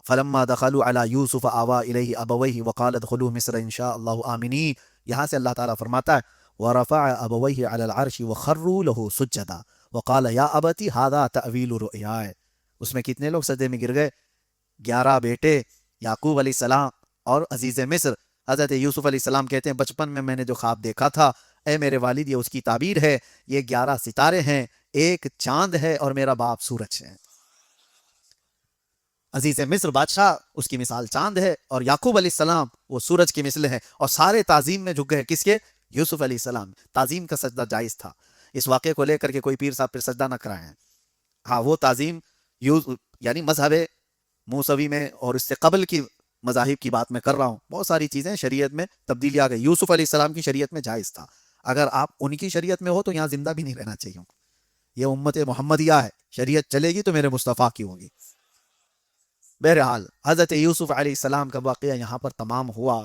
فلما دخلوا علی یوسف آوا الیہ ابویہ وقال ادخلوا مصر ان شاء اللہ آمنین. یہاں سے اللہ تعالیٰ فرماتا ہے ورفع ابویہ علی العرش وخروا له سجدا وقال یا ابت ھذا تأویل رؤیاہ. اس میں کتنے لوگ سجدے میں گر گئے؟ 11 بیٹے، یعقوب علیہ السلام اور عزیز مصر. حضرت یوسف علیہ السلام کہتے ہیں بچپن میں نے جو خواب دیکھا تھا، اے میرے والد یہ اس کی تعبیر ہے، یہ 11 ستارے ہیں، ایک چاند ہے اور میرا باپ سورج ہے. عزیز مصر بادشاہ اس کی مثال چاند ہے، اور یعقوب علیہ السلام وہ سورج کی مثل ہے، اور سارے تعظیم میں جھک گئے کس کے؟ یوسف علیہ السلام۔ تعظیم کا سجدہ جائز تھا، اس واقعے کو لے کر کے کوئی پیر صاحب پھر سجدہ نہ کرائیں۔ ہاں وہ تعظیم یعنی مذہب موسوی میں اور اس سے قبل کی مذاہب کی بات میں کر رہا ہوں، بہت ساری چیزیں شریعت میں تبدیلی آ گئی۔ یوسف علیہ السلام کی شریعت میں جائز تھا، اگر آپ ان کی شریعت میں ہو تو یہاں زندہ بھی نہیں رہنا چاہیے۔ یہ امت محمدیہ ہے، شریعت چلے گی تو میرے مصطفیٰ کی ہوگی۔ بہرحال حضرت یوسف علیہ السلام کا واقعہ یہاں پر تمام ہوا،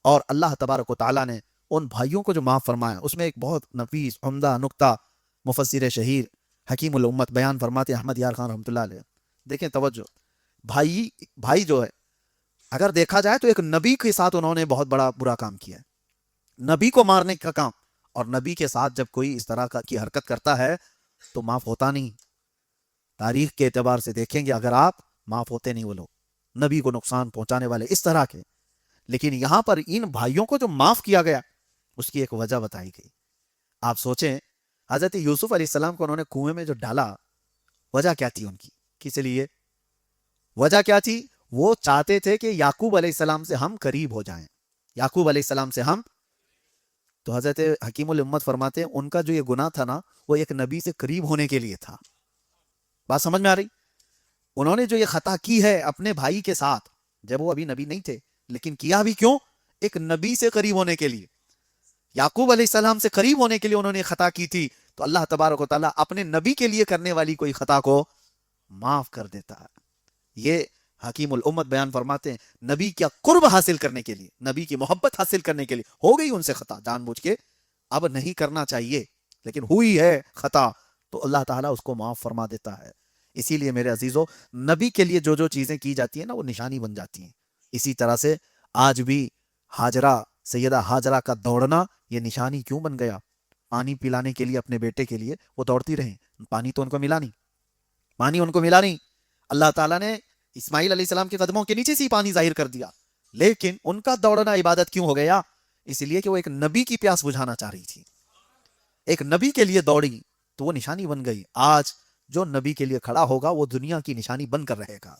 اور اللہ تبارک و تعالیٰ نے ان بھائیوں کو جو معاف فرمایا، اس میں ایک بہت نفیس عمدہ نقطہ مفسر شہیر حکیم الامت بیان فرماتے احمد یار خان رحمۃ اللہ علیہ۔ دیکھیں توجہ، بھائی جو ہے، اگر دیکھا جائے تو ایک نبی کے ساتھ انہوں نے بہت بڑا برا کام کیا ہے، نبی کو مارنے کا کام، اور نبی کے ساتھ جب کوئی اس طرح کی حرکت کرتا ہے تو معاف ہوتا نہیں۔ تاریخ کے اعتبار سے دیکھیں گے، اگر آپ معاف ہوتے نہیں وہ لوگ، نبی کو نقصان پہنچانے والے اس طرح کے۔ لیکن یہاں پر ان بھائیوں کو جو معاف کیا گیا اس کی ایک وجہ بتائی گئی۔ آپ سوچیں، حضرت یوسف علیہ السلام کو انہوں نے کنویں میں جو ڈالا، وجہ کیا تھی ان کی؟ کس لیے وجہ کیا تھی؟ وہ چاہتے تھے کہ یعقوب علیہ السلام سے ہم قریب ہو جائیں، یعقوب علیہ السلام سے ہم۔ تو حضرت حکیم الامت فرماتے ہیں ان کا جو یہ گناہ تھا نا، وہ ایک نبی سے قریب ہونے کے لیے تھا۔ بات سمجھ میں آ رہی؟ انہوں نے جو یہ خطا کی ہے اپنے بھائی کے ساتھ، جب وہ ابھی نبی نہیں تھے، لیکن کیا بھی کیوں؟ ایک نبی سے قریب ہونے کے لیے، یعقوب علیہ السلام سے قریب ہونے کے لیے انہوں نے خطا کی تھی۔ تو اللہ تبارک و تعالیٰ اپنے نبی کے لیے کرنے والی کوئی خطا کو معاف کر دیتا ہے۔ یہ حکیم الامت بیان فرماتے ہیں نبی کیا قرب حاصل کرنے کے لیے، نبی کی محبت حاصل کرنے کے لیے ہو گئی ان سے خطا جان بوجھ کے، اب نہیں کرنا چاہیے، لیکن ہوئی ہے خطا تو اللہ تعالیٰ اس کو معاف فرما دیتا ہے۔ اسی لیے میرے عزیزو، نبی کے لیے جو جو چیزیں کی جاتی ہیں نا، وہ نشانی بن جاتی ہیں۔ اسی طرح سے آج بھی سیدہ ہاجرہ کا دوڑنا یہ نشانی کیوں بن گیا؟ پانی پلانے کے لیے اپنے بیٹے کے لیے وہ دوڑتی رہیں، پانی تو ان کو ملا نہیں، اللہ تعالیٰ نے اسماعیل علیہ السلام کے قدموں کے نیچے سے ہی پانی ظاہر کر دیا، لیکن ان کا دوڑنا عبادت کیوں ہو گیا؟ اس لیے کہ وہ ایک نبی کی پیاس بجھانا چاہ رہی تھی، ایک نبی کے لیے دوڑی تو وہ نشانی بن گئی۔ آج جو نبی کے لیے کھڑا ہوگا وہ دنیا کی نشانی بن کر رہے گا،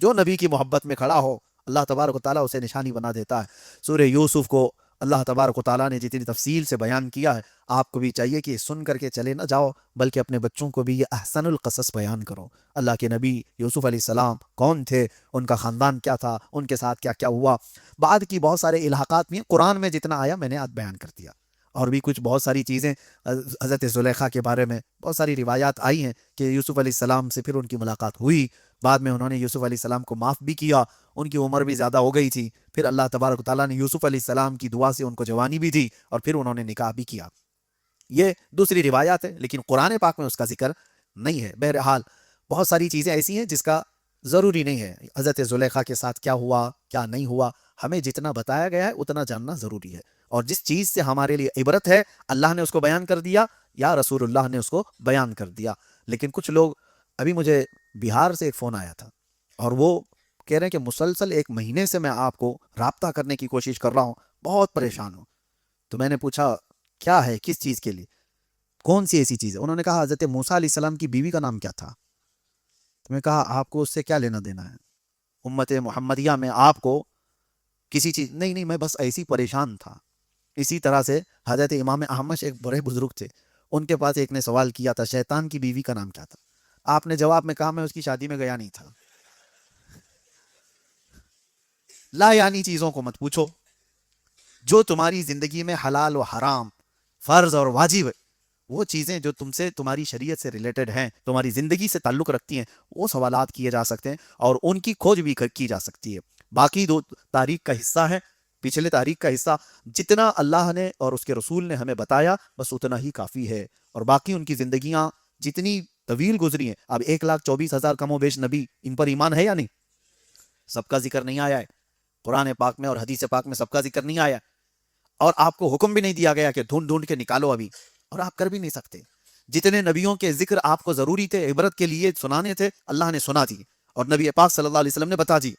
جو نبی کی محبت میں کھڑا ہو اللہ تبارک و تعالیٰ اسے نشانی بنا دیتا ہے۔ سورہ یوسف کو اللہ تبارک و تعالیٰ نے جتنی تفصیل سے بیان کیا ہے، آپ کو بھی چاہیے کہ سن کر کے چلے نہ جاؤ، بلکہ اپنے بچوں کو بھی یہ احسن القصص بیان کرو۔ اللہ کے نبی یوسف علیہ السلام کون تھے، ان کا خاندان کیا تھا، ان کے ساتھ کیا کیا ہوا، بعد کی بہت سارے الحاقات میں قرآن میں جتنا آیا میں نے آج بیان کر دیا۔ اور بھی کچھ بہت ساری چیزیں حضرت زلیخا کے بارے میں بہت ساری روایات آئی ہیں کہ یوسف علیہ السلام سے پھر ان کی ملاقات ہوئی، بعد میں انہوں نے یوسف علیہ السلام کو معاف بھی کیا، ان کی عمر بھی زیادہ ہو گئی تھی، پھر اللہ تبارک و تعالیٰ نے یوسف علیہ السلام کی دعا سے ان کو جوانی بھی دی، اور پھر انہوں نے نکاح بھی کیا۔ یہ دوسری روایات ہے، لیکن قرآن پاک میں اس کا ذکر نہیں ہے۔ بہرحال بہت ساری چیزیں ایسی ہیں جس کا ضروری نہیں ہے حضرت زلیخا کے ساتھ کیا ہوا کیا نہیں ہوا، ہمیں جتنا بتایا گیا ہے اتنا جاننا ضروری ہے، اور جس چیز سے ہمارے لیے عبرت ہے اللہ نے اس کو بیان کر دیا یا رسول اللہ نے اس کو بیان کر دیا۔ لیکن کچھ لوگ، ابھی مجھے بہار سے ایک فون آیا تھا، اور وہ کہہ رہے ہیں کہ مسلسل 1 مہینے سے میں آپ کو رابطہ کرنے کی کوشش کر رہا ہوں، بہت پریشان ہوں۔ تو میں نے پوچھا کیا ہے، کس چیز کے لیے، کون سی ایسی چیز ہے؟ انہوں نے کہا حضرت موسیٰ علیہ السلام کی بیوی کا نام کیا تھا؟ تو میں کہا آپ کو اس سے کیا لینا دینا ہے؟ امت محمدیہ میں آپ کو کسی چیز نہیں، میں بس ایسی پریشان تھا۔ اسی طرح سے حضرت امام احمد ایک بڑے بزرگ تھے، ان کے پاس ایک نے سوال کیا تھا شیطان کی بیوی کا نام کیا تھا؟ آپ نے جواب میں کہا میں اس کی شادی میں گیا نہیں تھا۔ لا یعنی چیزوں کو مت پوچھو، جو تمہاری زندگی میں حلال و حرام، فرض اور واجب، وہ چیزیں جو تم سے تمہاری شریعت سے ریلیٹڈ ہیں، تمہاری زندگی سے تعلق رکھتی ہیں، وہ سوالات کیے جا سکتے ہیں اور ان کی کھوج بھی کی جا سکتی ہے۔ باقی دو تاریخ کا حصہ ہے، پچھلے تاریخ کا حصہ، جتنا اللہ نے اور اس کے رسول نے ہمیں بتایا بس اتنا ہی کافی ہے، اور باقی ان کی زندگیاں جتنی طویل گزری ہیں۔ اب 1,24,000 کم و بیش نبی، ان پر ایمان ہے یا نہیں؟ سب کا ذکر نہیں آیا ہے قرآن پاک میں اور حدیث پاک میں، سب کا ذکر نہیں آیا، اور آپ کو حکم بھی نہیں دیا گیا کہ ڈھونڈ کے نکالو ابھی، اور آپ کر بھی نہیں سکتے۔ جتنے نبیوں کے ذکر آپ کو ضروری تھے، عبرت کے لیے سنانے تھے، اللہ نے سنا دی، اور نبی پاک صلی اللہ علیہ وسلم نے بتا دی۔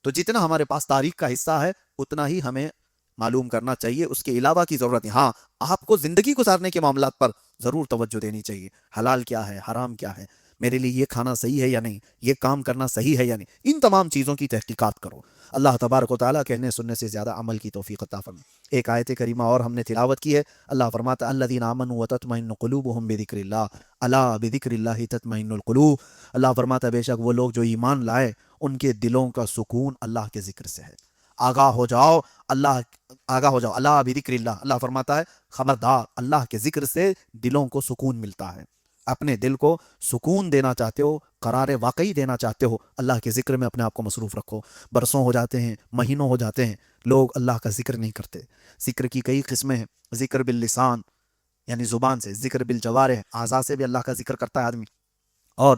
تو جتنا ہمارے پاس تاریخ کا حصہ ہے اتنا ہی ہمیں معلوم کرنا چاہیے، اس کے علاوہ کی ضرورت ہے۔ ہاں، آپ کو زندگی گزارنے کے معاملات پر ضرور توجہ دینی چاہیے، حلال کیا ہے، حرام کیا ہے۔ میرے لیے یہ کھانا صحیح ہے یا نہیں، یہ کام کرنا صحیح ہے یا نہیں، ان تمام چیزوں کی تحقیقات کرو۔ اللہ تبارک و تعالیٰ کہنے سننے سے زیادہ عمل کی توفیق عطا فرمائے۔ ایک آیت کریمہ اور ہم نے تلاوت کی ہے، اللہ فرماتا ہے الذین آمنوا وتطمئن قلوبهم بذکر اللہ الا بذکر اللہ تطمئن القلوب۔ اللہ فرماتا ہے بے شک وہ لوگ جو ایمان لائے ان کے دلوں کا سکون اللہ کے ذکر سے ہے۔ آگاہ ہو جاؤ اللہ بذکر اللہ، اللہ فرماتا ہے خبردار، اللہ کے ذکر سے دلوں کو سکون ملتا ہے۔ اپنے دل کو سکون دینا چاہتے ہو، قرار واقعی دینا چاہتے ہو، اللہ کے ذکر میں اپنے آپ کو مصروف رکھو۔ برسوں ہو جاتے ہیں، مہینوں ہو جاتے ہیں، لوگ اللہ کا ذکر نہیں کرتے۔ ذکر کی کئی قسمیں ہیں، ذکر باللسان یعنی زبان سے، ذکر بالجوارح اعضاء سے بھی اللہ کا ذکر کرتا ہے آدمی، اور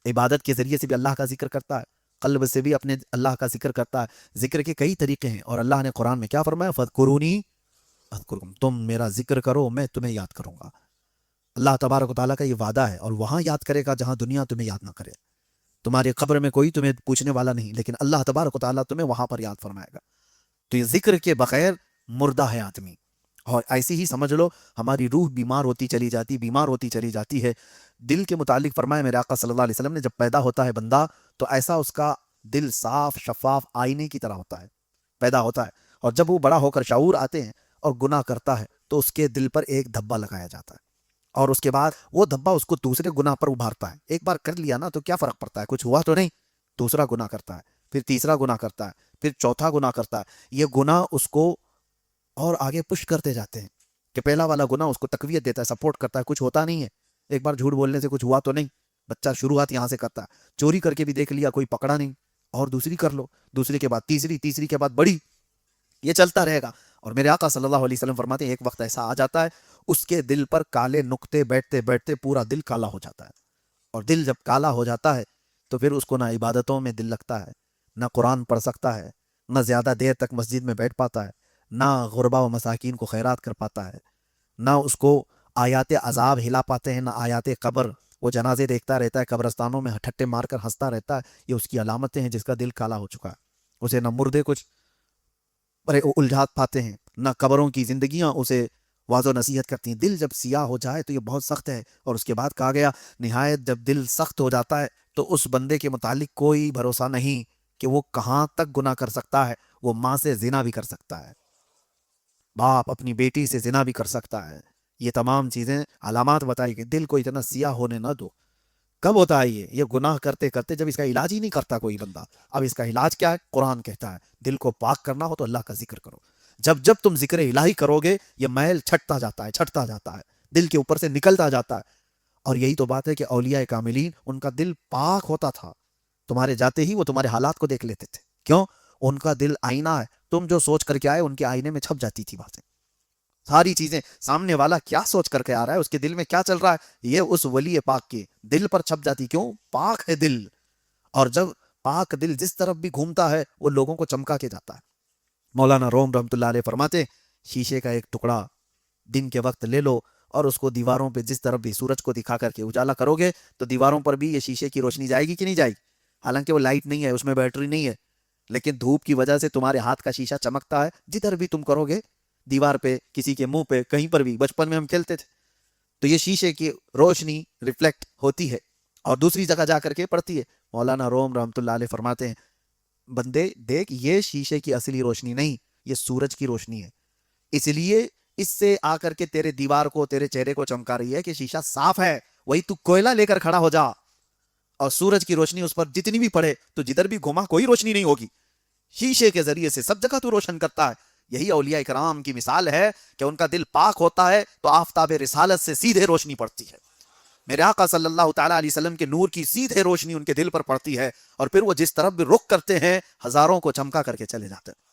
عبادت کے ذریعے سے بھی اللہ کا ذکر کرتا ہے، قلب سے بھی اپنے اللہ کا ذکر کرتا ہے۔ ذکر کے کئی طریقے ہیں، اور اللہ نے قرآن میں کیا فرمایا؟ فَاذْكُرُونِی اذکرکم، تم میرا ذکر کرو میں تمہیں یاد کروں گا۔ اللہ تبارک و تعالیٰ کا یہ وعدہ ہے، اور وہاں یاد کرے گا جہاں دنیا تمہیں یاد نہ کرے۔ تمہاری قبر میں کوئی تمہیں پوچھنے والا نہیں، لیکن اللہ تبارک و تعالیٰ تمہیں وہاں پر یاد فرمائے گا۔ تو یہ ذکر کے بغیر مردہ ہے آدمی، اور ایسی ہی سمجھ لو ہماری روح بیمار ہوتی چلی جاتی ہے۔ دل کے متعلق فرمایا میرے آقا صلی اللہ علیہ وسلم نے، جب پیدا ہوتا ہے بندہ تو ایسا اس کا دل صاف شفاف آئینے کی طرح ہوتا ہے، پیدا ہوتا ہے، اور جب وہ بڑا ہو کر شعور آتے ہیں اور گناہ کرتا ہے تو اس کے دل پر ایک دھبا لگایا جاتا ہے، اور اس کے بعد وہ دھبا اس کو دوسرے گناہ پر ابھارتا ہے۔ ایک بار کر لیا نا تو کیا فرق پڑتا ہے، کچھ ہوا تو نہیں، دوسرا گناہ کرتا ہے، پھر تیسرا گناہ کرتا ہے، پھر چوتھا گناہ کرتا ہے۔ یہ گناہ اس کو اور آگے پش کرتے جاتے ہیں کہ پہلا والا گناہ اس کو تقویت دیتا ہے، سپورٹ کرتا ہے، کچھ ہوتا نہیں ہے، ایک بار جھوٹ بولنے سے کچھ ہوا تو نہیں، بچہ شروعات یہاں سے کرتا ہے، چوری کر کے بھی دیکھ لیا کوئی پکڑا نہیں، اور دوسری کر لو، دوسری کے بعد تیسری، تیسری کے بعد بڑی، یہ چلتا رہے گا۔ اور میرے آقا صلی اللہ علیہ وسلم فرماتے ہیں ایک وقت ایسا آ جاتا ہے اس کے دل پر کالے نقطے بیٹھتے بیٹھتے پورا دل کالا ہو جاتا ہے، اور دل جب کالا ہو جاتا ہے تو پھر اس کو نہ عبادتوں میں دل لگتا ہے، نہ قرآن پڑھ سکتا ہے، نہ زیادہ دیر تک مسجد میں بیٹھ پاتا ہے، نہ غربا و مساکین کو خیرات کر پاتا ہے، نہ اس کو آیات عذاب ہلا پاتے ہیں، نہ آیات قبر۔ وہ جنازے دیکھتا رہتا ہے، قبرستانوں میں ٹھٹے مار کر ہنستا رہتا ہے، یہ اس کی علامتیں ہیں جس کا دل کالا ہو چکا ہے۔ اسے نہ مردے کچھ الجھات پاتے ہیں، نہ قبروں کی زندگیاں اسے واضح و نصیحت کرتی ہیں۔ دل جب سیاہ ہو جائے تو یہ بہت سخت ہے، اور اس کے بعد کہا گیا نہایت جب دل سخت ہو جاتا ہے تو اس بندے کے متعلق کوئی بھروسہ نہیں کہ وہ کہاں تک گناہ کر سکتا ہے۔ وہ ماں سے زنا بھی کر سکتا ہے، باپ اپنی بیٹی سے زنا بھی کر سکتا ہے۔ یہ تمام چیزیں علامات بتائی کہ دل کو اتنا سیاہ ہونے نہ دو۔ کب ہوتا ہے یہ گناہ کرتے کرتے جب اس کا علاج ہی نہیں کرتا کوئی بندہ۔ اب اس کا علاج کیا ہے؟ قرآن کہتا ہے دل کو پاک کرنا ہو تو اللہ کا ذکر کرو۔ جب تم ذکر الہی کرو گے یہ میل چھٹتا جاتا ہے، دل کے اوپر سے نکلتا جاتا ہے۔ اور یہی تو بات ہے کہ اولیاء کاملین ان کا دل پاک ہوتا تھا، تمہارے جاتے ہی وہ تمہارے حالات کو دیکھ لیتے تھے۔ کیوں؟ ان کا دل آئینہ ہے، تم جو سوچ کر کے آئے ان کے آئینے میں چھپ جاتی تھی باتیں، ساری چیزیں۔ سامنے والا کیا سوچ کر کے آ رہا ہے، اس کے دل میں کیا چل رہا ہے، یہ اس ولی پاک کے دل پر چھپ جاتی۔ کیوں؟ پاک ہے دل، اور جب پاک دل جس طرف بھی گھومتا ہے وہ لوگوں کو چمکا کے جاتا ہے۔ مولانا روم رحمۃ اللہ علیہ فرماتے شیشے کا ایک ٹکڑا دن کے وقت لے لو اور اس کو دیواروں پہ جس طرف بھی سورج کو دکھا کر کے اجالا کرو گے تو دیواروں پر بھی یہ شیشے کی روشنی جائے گی کہ نہیں جائے گی؟ حالانکہ وہ لائٹ نہیں ہے، اس میں بیٹری نہیں ہے، لیکن دھوپ کی وجہ سے تمہارے ہاتھ کا شیشہ چمکتا ہے، جدھر بھی تم کرو گے، دیوار پہ، کسی کے منہ پہ، کہیں پر بھی۔ بچپن میں ہم کھیلتے تھے تو یہ شیشے کی روشنی ریفلیکٹ ہوتی ہے اور دوسری جگہ جا کر کے پڑتی ہے۔ مولانا روم رحمۃ اللہ علیہ فرماتے ہیں بندے دیکھ، یہ شیشے کی اصلی روشنی نہیں، یہ سورج کی روشنی ہے، اس لیے اس سے آ کر کے تیرے دیوار کو، تیرے چہرے کو چمکا رہی ہے کہ شیشہ صاف ہے۔ وہی تو کوئلہ لے کر کھڑا ہو جا اور سورج کی روشنی اس پر جتنی بھی پڑے تو جدھر بھی گھما کوئی روشنی نہیں ہوگی، شیشے کے ذریعے سے سب جگہ تو روشن کرتا ہے۔ یہی اولیاء کرام کی مثال ہے کہ ان کا دل پاک ہوتا ہے تو آفتاب رسالت سے سیدھے روشنی پڑتی ہے، میرے آقا صلی اللہ تعالیٰ علیہ وسلم کے نور کی سیدھے روشنی ان کے دل پر پڑتی ہے، اور پھر وہ جس طرف بھی رخ کرتے ہیں ہزاروں کو چمکا کر کے چلے جاتے ہیں۔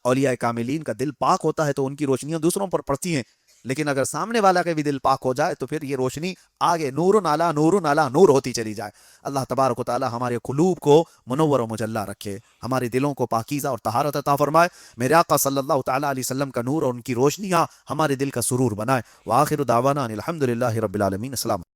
اولیاء کاملین کا دل پاک ہوتا ہے تو ان کی روشنیاں دوسروں پر پڑتی ہیں، لیکن اگر سامنے والا کا بھی دل پاک ہو جائے تو پھر یہ روشنی آگے نور علی نور علی نور ہوتی چلی جائے۔ اللہ تبارک و تعالی ہمارے قلوب کو منور و مجلہ رکھے، ہمارے دلوں کو پاکیزہ اور طہارت عطا فرمائے، میرے آقا صلی اللہ تعالی علیہ وسلم کا نور اور ان کی روشنیاں ہمارے دل کا سرور بنائے۔ وآخر دعوانا ان الحمدللہ رب العالمین۔ السلام۔